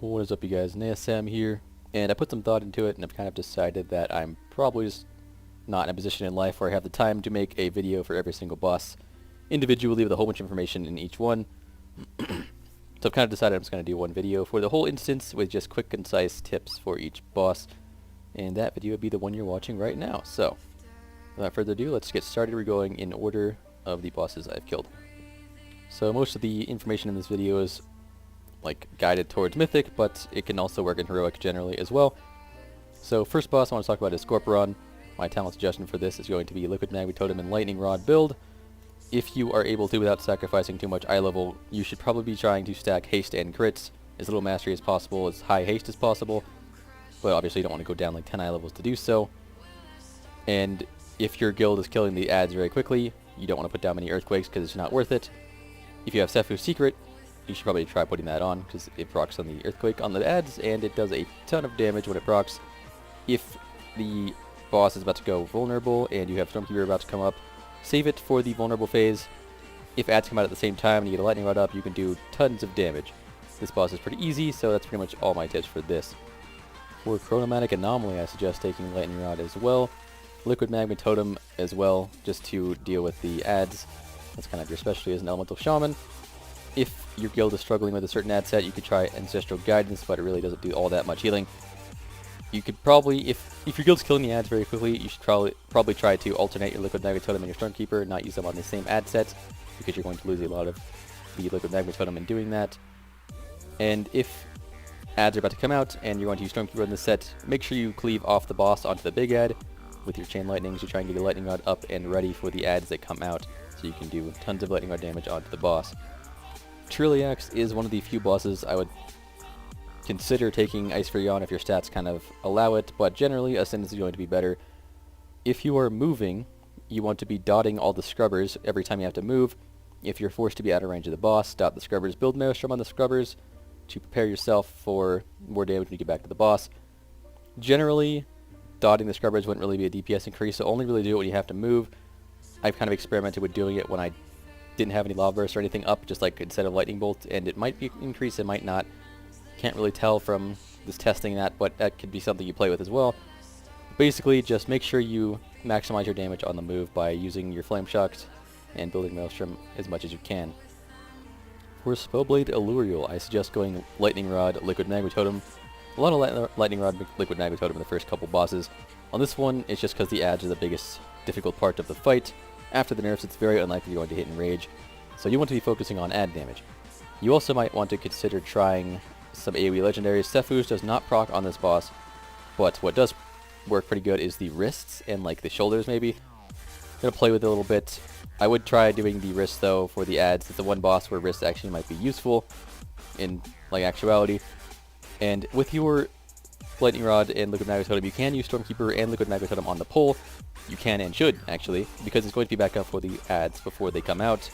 What is up, you guys? Naesam here, and I put some thought into it, and I've kind of decided that I'm probably just not in a position in life where I have the time to make a video for every single boss individually with a whole bunch of information in each one. So I've kind of decided I'm just going to do one video for the whole instance with just quick, concise tips for each boss, and that video would be the one you're watching right now. So, without further ado, let's get started. We're going in order of the bosses I've killed. So most of the information in this video is like guided towards Mythic, but it can also work in Heroic generally as well. So first boss I want to talk about is Skorpyron. My talent suggestion for this is going to be Liquid Magma Totem and Lightning Rod build. If you are able to without sacrificing too much eye level, you should probably be trying to stack haste and crits, as little mastery as possible, as high haste as possible, but obviously you don't want to go down like 10 eye levels to do so. And if your guild is killing the adds very quickly, you don't want to put down many earthquakes because it's not worth it. If you have Sephu's Secret, you should probably try putting that on, because it procs on the earthquake on the adds, and it does a ton of damage when it procs. If the boss is about to go vulnerable and you have Stormkeeper about to come up, save it for the vulnerable phase. If adds come out at the same time and you get a lightning rod up, you can do tons of damage. This boss is pretty easy, so that's pretty much all my tips for this. For Chronomatic Anomaly, I suggest taking lightning rod as well. Liquid Magma Totem as well, just to deal with the adds. That's kind of your specialty as an elemental shaman. If your guild is struggling with a certain ad set, you could try Ancestral Guidance, but it really doesn't do all that much healing. You could probably, if your guild's killing the ads very quickly, you should probably try to alternate your Liquid Magma Totem and your Stormkeeper, not use them on the same ad sets, because you're going to lose a lot of the Liquid Magma Totem in doing that. And if ads are about to come out and you're going to use Stormkeeper in this set, make sure you cleave off the boss onto the big ad with your Chain Lightnings. You try and get your Lightning Rod up and ready for the ads that come out, so you can do tons of Lightning Rod damage onto the boss. Trilliax is one of the few bosses I would consider taking Ice Fury on if your stats kind of allow it, but generally Ascendance is going to be better. If you are moving, you want to be dotting all the scrubbers every time you have to move. If you're forced to be out of range of the boss, dot the scrubbers, build Maelstrom on the scrubbers to prepare yourself for more damage when you get back to the boss. Generally, dotting the scrubbers wouldn't really be a DPS increase, so only really do it when you have to move. I've kind of experimented with doing it when I didn't have any lava burst or anything up, just like instead of lightning bolt, and it might be increased, it might not. Can't really tell from this testing that, but that could be something you play with as well. Basically, just make sure you maximize your damage on the move by using your flame shocks and building Maelstrom as much as you can. For Spellblade Aluriel, I suggest going Lightning Rod, Liquid Magma Totem. A lot of Lightning Rod, Liquid Magma Totem in the first couple bosses. On this one, it's just because the adds are the biggest difficult part of the fight. After the nerfs, it's very unlikely you're going to hit in Rage, so you want to be focusing on ad damage. You also might want to consider trying some AoE legendaries. Sephu's does not proc on this boss, but what does work pretty good is the wrists and like the shoulders maybe. Gonna play with it a little bit. I would try doing the wrists though for the ads. It's the one boss where wrists actually might be useful in like actuality. And with your Lightning Rod and Liquid Magma Totem, you can use Stormkeeper and Liquid Magma Totem on the pole. You can and should, actually, because it's going to be back up for the ads before they come out.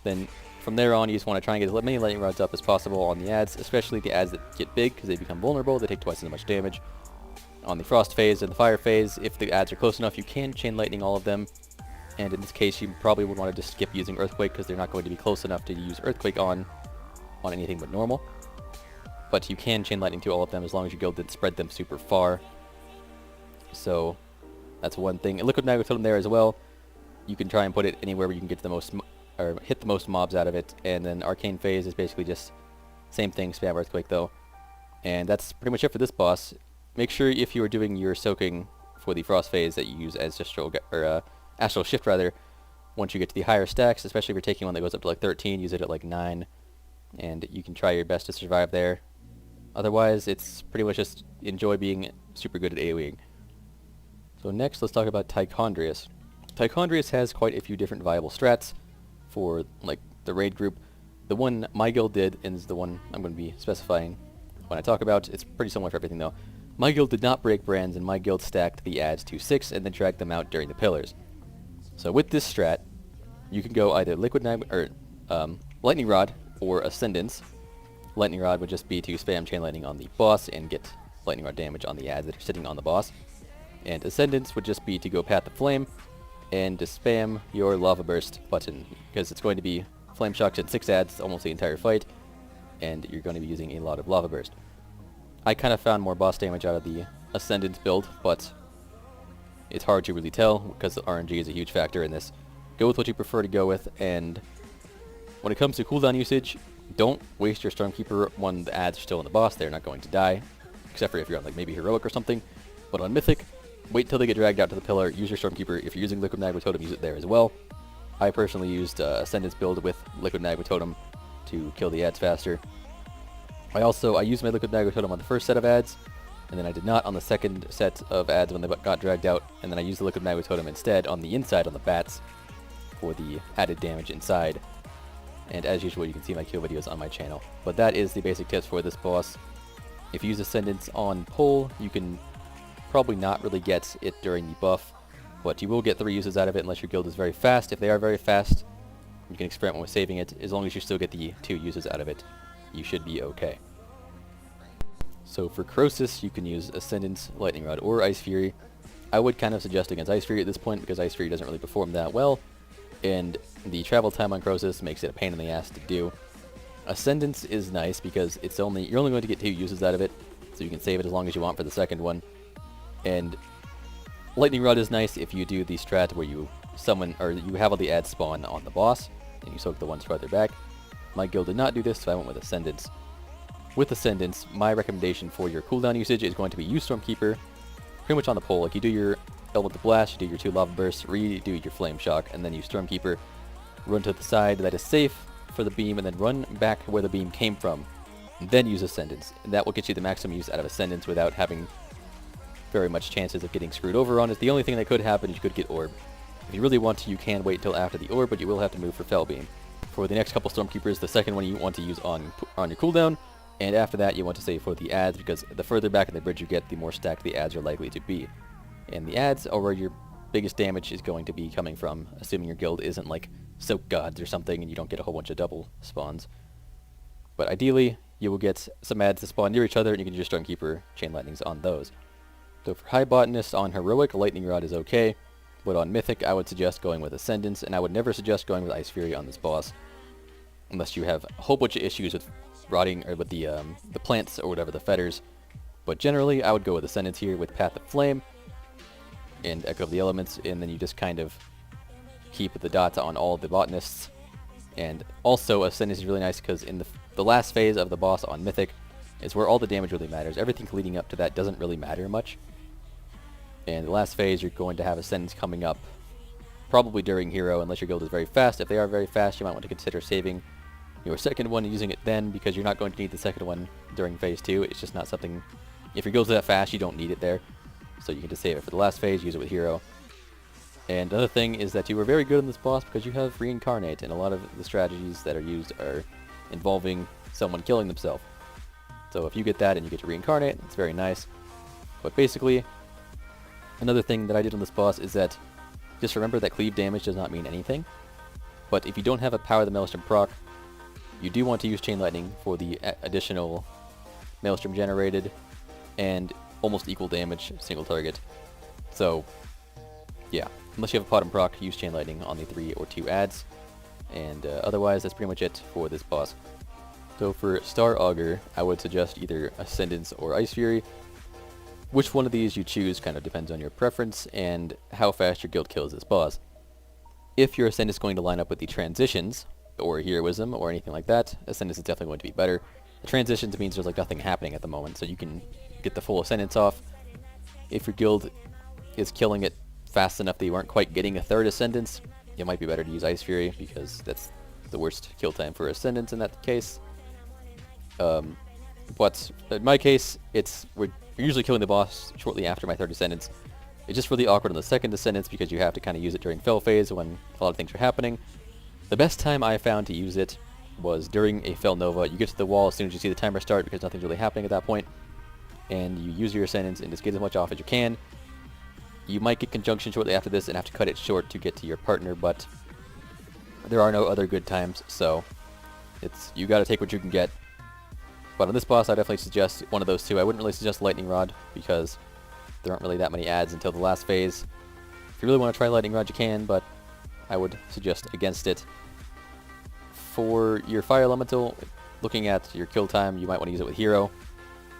Then from there on, you just want to try and get as many Lightning Rods up as possible on the ads, especially the ads that get big, because they become vulnerable. They take twice as much damage. On the Frost phase and the Fire phase, if the ads are close enough, you can Chain Lightning all of them. And in this case, you probably would want to just skip using Earthquake, because they're not going to be close enough to use Earthquake on anything but normal. But you can Chain Lightning to all of them as long as your guild didn't spread them super far. So that's one thing. And Liquid Magma Totem there as well. You can try and put it anywhere where you can get the most, or hit the most mobs out of it. And then Arcane Phase is basically just same thing, spam Earthquake though. And that's pretty much it for this boss. Make sure if you are doing your soaking for the Frost Phase that you use Astral Shift rather. Once you get to the higher stacks, especially if you're taking one that goes up to like 13, use it at like 9. And you can try your best to survive there. Otherwise, it's pretty much just enjoy being super good at AoEing. So next, let's talk about Tichondrius. Tichondrius has quite a few different viable strats for like the raid group. The one my guild did, and is the one I'm going to be specifying when I talk about, it's pretty similar for everything though. My guild did not break brands, and my guild stacked the ads to 6 and then dragged them out during the pillars. So with this strat, you can go either Liquid Magma or Lightning Rod or Ascendance. Lightning Rod would just be to spam Chain Lightning on the boss and get Lightning Rod damage on the ads that are sitting on the boss. And Ascendance would just be to go Path of Flame and to spam your Lava Burst button, because it's going to be Flame Shocks and 6 ads almost the entire fight, and you're going to be using a lot of Lava Burst. I kind of found more boss damage out of the Ascendance build, but it's hard to really tell because the RNG is a huge factor in this. Go with what you prefer to go with, and when it comes to cooldown usage, don't waste your Stormkeeper when the ads are still in the boss. They're not going to die, except for if you're on like maybe Heroic or something. But on Mythic, wait till they get dragged out to the pillar, use your Stormkeeper. If you're using Liquid Magma Totem, use it there as well. I personally used Ascendance build with Liquid Magma Totem to kill the ads faster. I used my Liquid Magma Totem on the first set of ads, and then I did not on the second set of ads when they got dragged out, and then I used the Liquid Magma Totem instead on the inside on the bats for the added damage inside. And as usual, you can see my kill videos on my channel. But that is the basic tips for this boss. If you use Ascendance on pull, you can probably not really get it during the buff, but you will get 3 uses out of it unless your guild is very fast. If they are very fast, you can experiment with saving it. As long as you still get the 2 uses out of it, you should be okay. So for Krosus, you can use Ascendance, Lightning Rod, or Ice Fury. I would kind of suggest against Ice Fury at this point because Ice Fury doesn't really perform that well, and the travel time on Krosus makes it a pain in the ass to do. Ascendance is nice because you're only going to get 2 uses out of it, so you can save it as long as you want for the second one. And Lightning Rod is nice if you do the strat where you summon, or you have all the ads spawn on the boss, and you soak the ones farther back. My guild did not do this, so I went with Ascendance. With Ascendance, my recommendation for your cooldown usage is going to be use Stormkeeper, pretty much on the pole. Like you do your Elemental Blast, you do your 2 Lava Bursts, redo your Flame Shock, and then use Stormkeeper. Run to the side that is safe for the beam, and then run back where the beam came from. And then use Ascendance, and that will get you the maximum use out of Ascendance without having very much chances of getting screwed over on it. The only thing that could happen is you could get Orb. If you really want to, you can wait till after the Orb, but you will have to move for Fell Beam. For the next couple Stormkeepers, the second one you want to use on your cooldown, and after that you want to save for the ads, because the further back in the bridge you get, the more stacked the ads are likely to be. And the ads are where your biggest damage is going to be coming from, assuming your guild isn't like Soak Gods or something and you don't get a whole bunch of double spawns. But ideally, you will get some ads to spawn near each other, and you can just Stormkeeper Chain Lightnings on those. So for High Botanist on Heroic, Lightning Rod is okay, but on Mythic I would suggest going with Ascendance, and I would never suggest going with Ice Fury on this boss, unless you have a whole bunch of issues with rotting, or with the plants or whatever, the fetters. But generally, I would go with Ascendance here with Path of Flame and Echo of the Elements, and then you just kind of keep the dots on all of the Botanists. And also, Ascendance is really nice because in the last phase of the boss on Mythic is where all the damage really matters. Everything leading up to that doesn't really matter much. And the last phase, you're going to have Ascendance coming up probably during Hero, unless your guild is very fast. If they are very fast, you might want to consider saving your second one and using it then, because you're not going to need the second one during phase 2. It's just not something, if your guild's that fast, you don't need it there. So you can just save it for the last phase, use it with Hero. And another thing is that you were very good in this boss because you have Reincarnate, and a lot of the strategies that are used are involving someone killing themselves. So if you get that and you get to Reincarnate, it's very nice. But basically, another thing that I did on this boss is that just remember that cleave damage does not mean anything. But if you don't have a Power of the Maelstrom proc, you do want to use Chain Lightning for the additional Maelstrom generated and almost equal damage single target. So yeah, unless you have a pot and proc, use Chain Lightning on the 3 or 2 ads. And otherwise, that's pretty much it for this boss. So for Star Augur, I would suggest either Ascendance or Ice Fury. Which one of these you choose kind of depends on your preference and how fast your guild kills this boss. If your Ascendance is going to line up with the transitions, or Heroism, or anything like that, Ascendance is definitely going to be better. The transitions means there's like nothing happening at the moment, so you can get the full Ascendance off. If your guild is killing it fast enough that you aren't quite getting a third Ascendance, it might be better to use Ice Fury, because that's the worst kill time for Ascendance in that case. But in my case, we're usually killing the boss shortly after my third Ascendance. It's just really awkward on the second Ascendance because you have to kind of use it during Fell phase when a lot of things are happening. The best time I found to use it was during a Fell Nova. You get to the wall as soon as you see the timer start because nothing's really happening at that point, and you use your Ascendance and just get as much off as you can. You might get Conjunction shortly after this and have to cut it short to get to your partner, but there are no other good times, so you gotta take what you can get. But on this boss, I definitely suggest one of those two. I wouldn't really suggest Lightning Rod because there aren't really that many ads until the last phase. If you really want to try Lightning Rod, you can, but I would suggest against it. For your Fire Elemental, looking at your kill time, you might want to use it with Hero.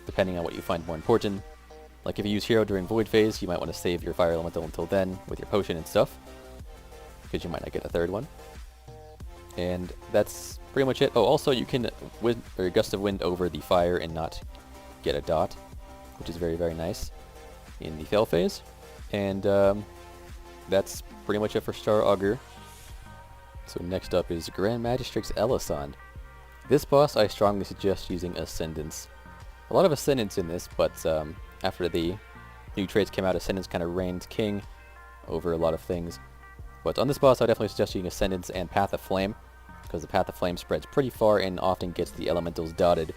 depending on what you find more important. Like if you use Hero during Void Phase, you might want to save your Fire Elemental until then with your potion and stuff, because you might not get a third one. And that's pretty much it. Oh, also you can Gust of Wind over the fire and not get a dot, which is very, very nice in the Fail Phase. And that's pretty much it for Star Augur. So next up is Grand Magistrix Elisande. This boss I strongly suggest using Ascendance. A lot of Ascendance in this, but after the new traits came out, Ascendance kind of reigned king over a lot of things. But on this boss, I definitely suggest using Ascendance and Path of Flame, because the Path of Flame spreads pretty far and often gets the elementals dotted.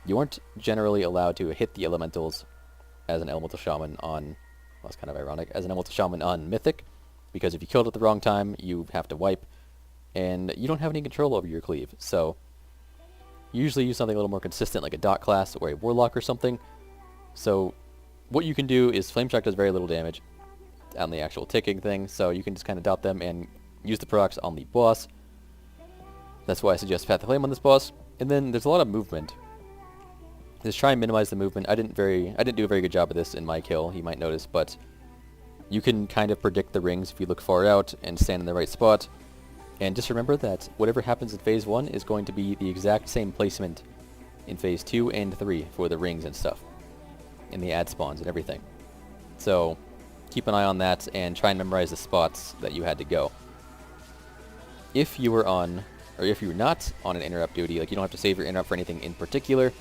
You aren't generally allowed to hit the elementals as an elemental shaman on, well, that's kind of ironic, as an elemental shaman on Mythic, because if you killed at the wrong time, you have to wipe, and you don't have any control over your cleave. So you usually use something a little more consistent, like a dot class or a warlock or something. So what you can do is Flame Shock does very little damage on the actual ticking thing, so you can just kind of dot them and use the procs on the boss. That's why I suggest Path of Flame on this boss. And then there's a lot of movement. Just try and minimize the movement. I didn't do a very good job of this in my kill, you might notice, but you can kind of predict the rings if you look far out and stand in the right spot. And just remember that whatever happens in Phase 1 is going to be the exact same placement in Phase 2 and 3 for the rings and stuff, and the ad spawns and everything. So keep an eye on that and try and memorize the spots that you had to go. If you were on, or if you're not on an interrupt duty, like you don't have to save your interrupt for anything in particular,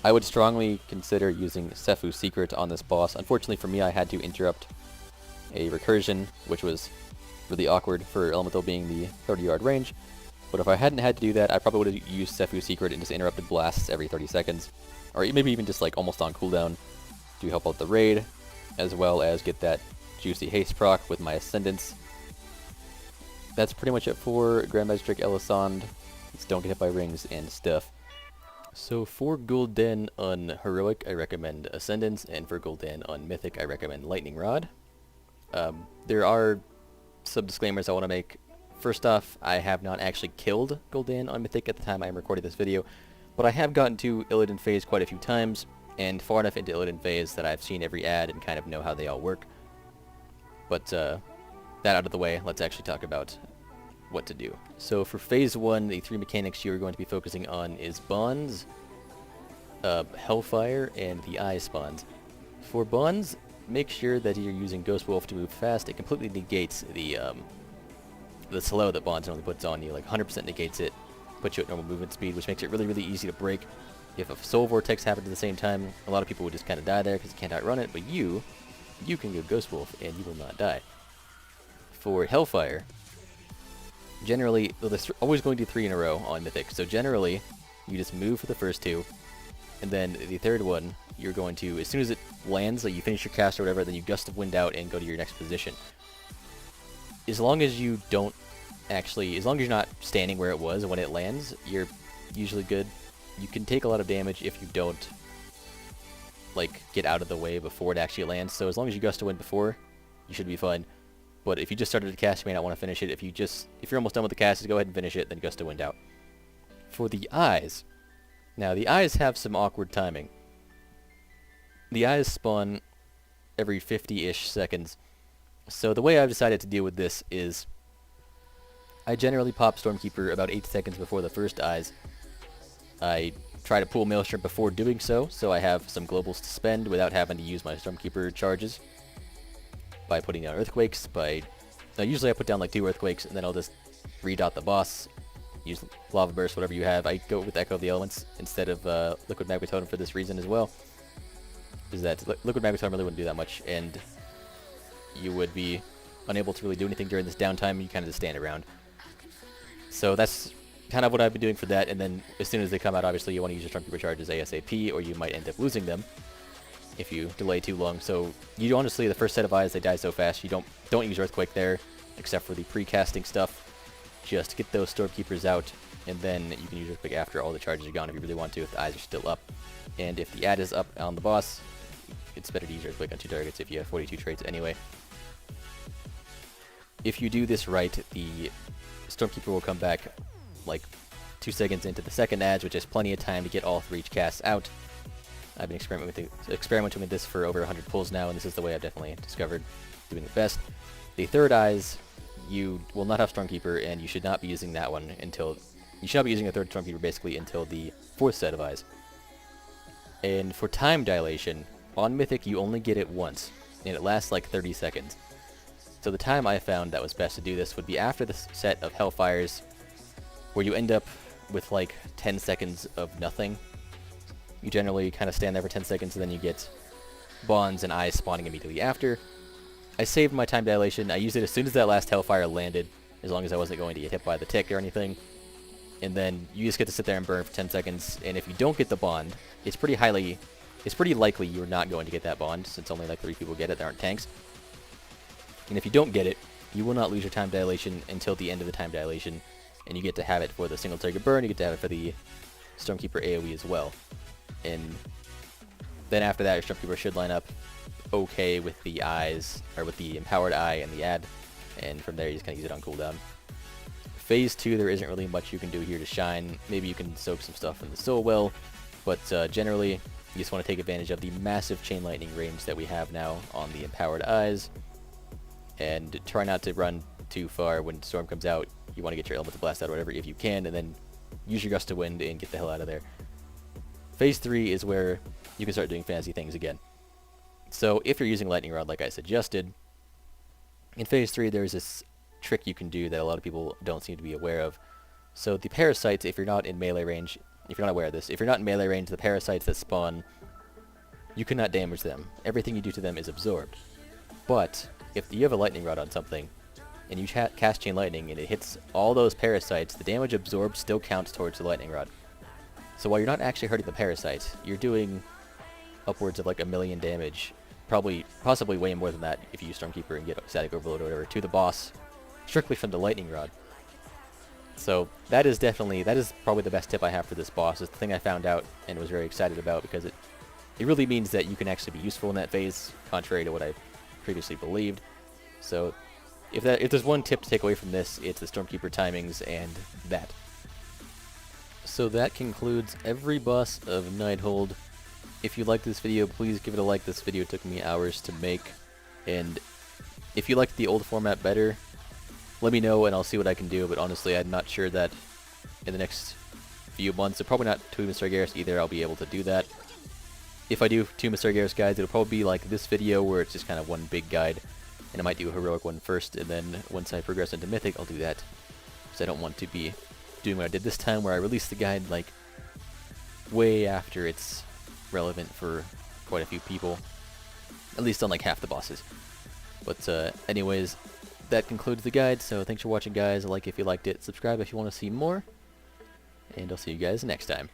I would strongly consider using Sephu's Secret on this boss. Unfortunately for me, I had to interrupt a recursion, which was really awkward for Elemental being the 30-yard range. But if I hadn't had to do that, I probably would have used Sephu's Secret and just interrupted blasts every 30 seconds. Or maybe even just like almost on cooldown to help out the raid, as well as get that juicy haste proc with my Ascendance. That's pretty much it for Grand Magistrix Elisande. Just don't get hit by rings and stuff. So for Gul'dan on Heroic, I recommend Ascendance, and for Gul'dan on Mythic, I recommend Lightning Rod. There are some disclaimers I want to make. First off, I have not actually killed Gul'dan on Mythic at the time I'm recording this video, but I have gotten to Illidan phase quite a few times, and far enough into Illidan phase that I've seen every ad and kind of know how they all work. But that out of the way, let's actually talk about what to do. So for Phase 1, the 3 mechanics you're going to be focusing on is Bonds, Hellfire, and the Eye spawns. For Bonds, make sure that you're using Ghost Wolf to move fast. It completely negates the slow that Bonds normally puts on you, like 100% negates it, puts you at normal movement speed, which makes it really, really easy to break. If a Soul Vortex happened at the same time, a lot of people would just kind of die there because you can't outrun it, but you can go Ghost Wolf and you will not die. For Hellfire, generally, well, there's always going to do 3 in a row on Mythic, so generally, you just move for the first 2, and then the third one, you're going to, as soon as it lands, like you finish your cast or whatever, then you Gust of Wind out and go to your next position. As long as you don't actually, as long as you're not standing where it was when it lands, you're usually good. You can take a lot of damage if you don't, like, get out of the way before it actually lands, so as long as you Gust of Wind before, you should be fine. But if you just started a cast, you may not want to finish it. If you're almost done with the cast, just go ahead and finish it, then Gust of Wind out. For the Eyes, now the Eyes have some awkward timing. The Eyes spawn every 50-ish seconds. So the way I've decided to deal with this is I generally pop Stormkeeper about 8 seconds before the first Eyes. I try to pull Maelstrom before doing so I have some globals to spend without having to use my Stormkeeper charges. By putting down Earthquakes, now usually I put down like 2 Earthquakes, and then I'll just redot the boss, use Lava Burst, whatever you have. I go with Echo of the Elements instead of Liquid Magma Totem for this reason as well. Is that Liquid Magma Totem really wouldn't do that much, and you would be unable to really do anything during this downtime, you kind of just stand around. So that's kind of what I've been doing for that, and then as soon as they come out, obviously you want to use your Stormkeeper charges ASAP, or you might end up losing them if you delay too long. So you honestly, the first set of Eyes, they die so fast, you don't use Earthquake there, except for the pre-casting stuff. Just get those Stormkeepers out, and then you can use Earthquake after all the charges are gone if you really want to, if the Eyes are still up. And if the ad is up on the boss, it's better to use Earthquake on 2 targets if you have 42 traits anyway. If you do this right, the Stormkeeper will come back like 2 seconds into the second ad, which is plenty of time to get all 3 casts out. I've been experimenting with this for over 100 pulls now, and this is the way I've definitely discovered doing it best. The third eyes, you will not have Stormkeeper, and you should not be using that one until... You should not be using a third Stormkeeper basically until the fourth set of eyes. And for time dilation, on Mythic you only get it once, and it lasts like 30 seconds. So the time I found that was best to do this would be after the set of Hellfires, where you end up with like 10 seconds of nothing. You generally kind of stand there for 10 seconds, and then you get Bonds and Eyes spawning immediately after. I saved my time dilation. I used it as soon as that last Hellfire landed, as long as I wasn't going to get hit by the tick or anything. And then you just get to sit there and burn for 10 seconds, and if you don't get the Bond, it's pretty likely you're not going to get that Bond, since only like 3 people get it, there aren't tanks. And if you don't get it, you will not lose your time dilation until the end of the time dilation, and you get to have it for the single target burn, you get to have it for the Stormkeeper AoE as well. And then after that, your Stormkeeper should line up okay with the eyes, or with the Empowered Eye and the Ad, and from there you just kind of use it on cooldown. Phase 2, there isn't really much you can do here to shine. Maybe you can soak some stuff in the Soul Well, but generally, you just want to take advantage of the massive Chain Lightning range that we have now on the Empowered Eyes, and try not to run too far when Storm comes out. You want to get your Elemental Blast out or whatever if you can, and then use your Gust of Wind and get the hell out of there. Phase 3 is where you can start doing fancy things again. So if you're using Lightning Rod like I suggested, in Phase 3 there's this trick you can do that a lot of people don't seem to be aware of. So the Parasites, if you're not in melee range, if you're not aware of this, if you're not in melee range, the Parasites that spawn, you cannot damage them. Everything you do to them is absorbed. But if you have a Lightning Rod on something, and you cast Chain Lightning and it hits all those Parasites, the damage absorbed still counts towards the Lightning Rod. So while you're not actually hurting the Parasites, you're doing upwards of like 1,000,000 damage, possibly way more than that if you use Stormkeeper and get Static Overload or whatever, to the boss, strictly from the Lightning Rod. So that is probably the best tip I have for this boss. It's the thing I found out and was very excited about, because it really means that you can actually be useful in that phase, contrary to what I previously believed. So if there's one tip to take away from this, it's the Stormkeeper timings and that. So that concludes every boss of Nighthold. If you like this video, please give it a like. This video took me hours to make, and if you liked the old format better, let me know and I'll see what I can do. But honestly, I'm not sure that in the next few months, probably not Tomb of Sargeras either, I'll be able to do that. If I do Tomb of Sargeras guides, it'll probably be like this video where it's just kind of one big guide, and I might do a heroic one first, and then once I progress into Mythic, I'll do that. Because I don't want to be doing what I did this time, where I released the guide like way after it's relevant for quite a few people, at least on like half the bosses. But anyways, that concludes the guide, so thanks for watching guys. Like if you liked it, subscribe if you want to see more, and I'll see you guys next time.